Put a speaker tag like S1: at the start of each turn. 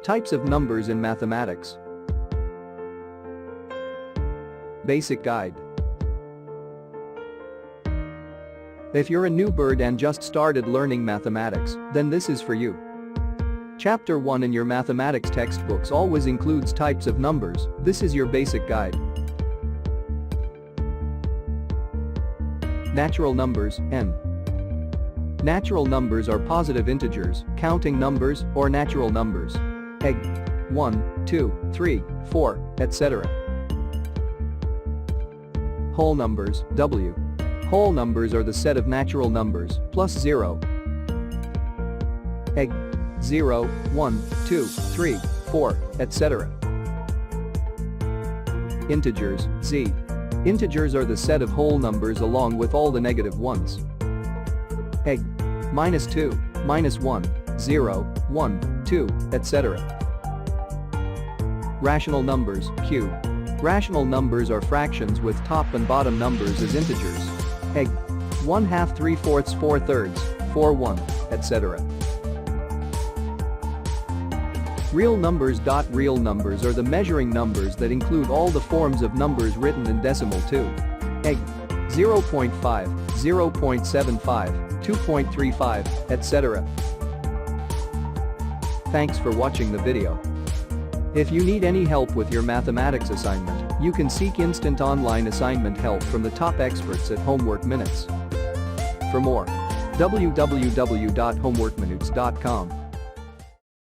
S1: Types of numbers in mathematics. Basic guide. If you're a new bird and just started learning mathematics, then this is for you. Chapter 1 in your mathematics textbooks always includes types of numbers. This is your basic guide. Natural numbers, N. Natural numbers are positive integers, counting numbers, or natural numbers. Egg. 1, 2, 3, 4, etc. Whole numbers, W. Whole numbers are the set of natural numbers, plus 0. Egg. 0, 1, 2, 3, 4, etc. Integers, Z. Integers are the set of whole numbers along with all the negative ones. Egg. -2, -1, 0, 1, 2, etc. Rational numbers, Q. Rational numbers are fractions with top and bottom numbers as integers. Egg. 1/2, 3/4, 4/3, 4, 1, etc. Real numbers. Real numbers are the measuring numbers that include all the forms of numbers written in decimal too. Egg. 0.5, 0.75, 2.35, etc. Thanks for watching the video. If you need any help with your mathematics assignment, you can seek instant online assignment help from the top experts at Homework Minutes. For more, www.homeworkminutes.com.